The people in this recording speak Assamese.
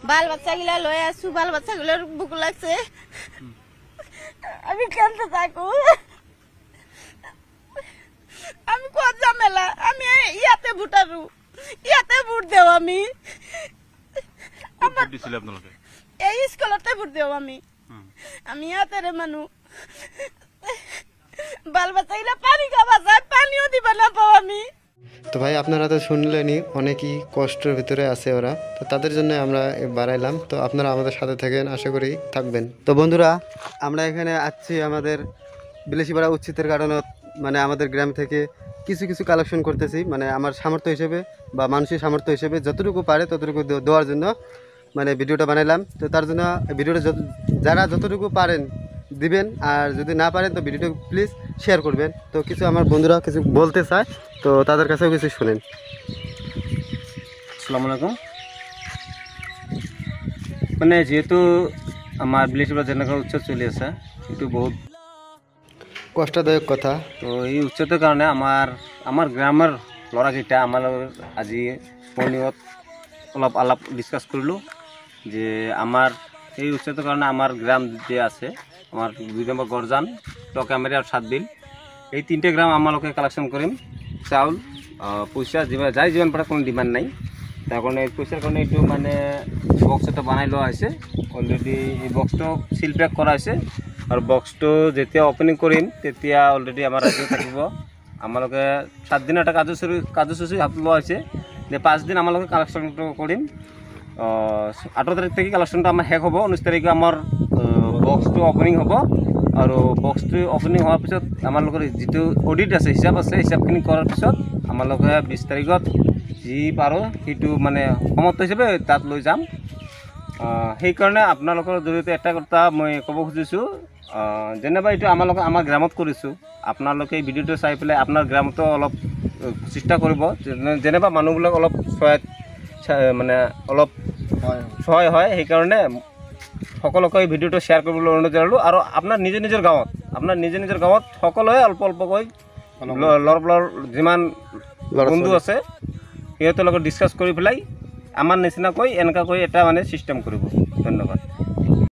বাল বাচ্চাগুলা লয়ে আসু, বাল বাচ্চাগুলোর বুক লাগছে, আমি কেনতে থাকু, আমি কত ঝামেলা, আমি ইয়াতে ভোটারু, ইয়াতে ভোট দেও আমি, এই স্কুলতে ভোট দেও আমি ইয়াতে রে মানু, বাল বাচ্চাগুলা পানি খাওয়া যায়, পানিও দিবা না পাও আমি। তো ভাই আপনারা তো শুনলেনই, অনেকই কষ্টের ভিতরে আছে ওরা, তো তাদের জন্য আমরা বাড়াইলাম। তো আপনারা আমাদের সাথে থাকেন, আশা করি থাকবেন। তো বন্ধুরা, আমরা এখানে আসছি আমাদের বিলেসিপাড়া উচ্ছেদের কারণে, মানে আমাদের গ্রাম থেকে কিছু কিছু কালেকশন করতেছি, মানে আমার সামর্থ্য হিসেবে বা মানুষের সামর্থ্য হিসেবে যতটুকু পারে ততটুকু দেওয়ার জন্য মানে ভিডিওটা বানাইলাম। তো তার জন্য ভিডিওটা যারা যতটুকু পারেন দিবেন, আর যদি না পারেন তো ভিডিওটা প্লিজ শেয়ার করবেন। তো কিছু আমার বন্ধুরা কিছু বলতে চায়, তো তাদের কাছেও কিছু শুনেন। আসসালামু আলাইকুম। মানে যেহেতু আমার বিলেসিপাড়া জেনারেল উৎসব চলি আছে, কিন্তু বহুত কষ্টদায়ক কথা। তো এই উৎসৱৰ কাৰণে আমাৰ গ্ৰামৰ ল'ৰাকেইটা আমাৰ আজি মৰ্ণিঙত অলপ আলাপ ডিছকাছ কৰিলোঁ যে আমাৰ এই উৎসৱৰ কাৰণে আমাৰ গ্ৰাম যে আছে, আমাৰ 2 নম্বৰ গৰজান, টকামাৰী আৰু 7 বিল, এই 3টে গ্ৰাম আমালোকে কালেকশ্যন কৰিম। চাউল, পইচা যাই যিমান পাৰে কোনো ডিমাণ্ড নাই, তাৰ কাৰণে পইচাৰ কাৰণে এইটো মানে বক্স এটা বনাই লোৱা হৈছে। অলৰেডি এই বক্সটো চিল পেক কৰা হৈছে, আৰু বক্সটো যেতিয়া অপেনিং কৰিম তেতিয়া অলৰেডি আমাৰ ৰাজ্য থাকিব। আমালোকে 7 দিনৰ এটা কাৰ্যসূচী হাত লোৱা হৈছে যে 5 দিন আমালোকে কালেকশ্যনটো কৰিম। 18 তাৰিখ থেকে কালেকশ্যনটো আমাৰ শেষ হ'ব। 19 তাৰিখে আমাৰ বক্সটো অপেনিং হ'ব, আৰু বক্সটো অপেনিং হোৱাৰ পিছত আমালোকৰ যিটো অডিট আছে, হিচাপ আছে, হিচাপখিনি কৰাৰ পিছত আমালোকে 20 তাৰিখত যি পাৰোঁ সেইটো মানে সমাপ্ত হিচাপে তাত লৈ যাম। সেইকাৰণে আপোনালোকৰ জৰিয়তে এটা কথা মই ক'ব খুজিছোঁ, যেনিবা এইটো আমাৰ গ্ৰামত কৰিছোঁ, আপোনালোকে এই ভিডিঅ'টো চাই পেলাই আপোনাৰ গ্ৰামতো অলপ চেষ্টা কৰিব, যেনিবা মানুহবিলাক অলপ মানে অলপ সহায় হয়। সেইকাৰণে সকলোকে এই ভিডিঅ'টো শ্বেয়াৰ কৰিবলৈ অনুৰোধ জনালোঁ। আৰু আপোনাৰ নিজৰ নিজৰ গাঁৱত সকলোৱে অল্প অল্পকৈ যিমান বন্ধু আছে সিহঁতৰ লগত ডিছকাছ কৰি পেলাই আমাৰ নিচিনাকৈ এনেকুৱাকৈ এটা মানে ছিষ্টেম কৰিব। ধন্যবাদ।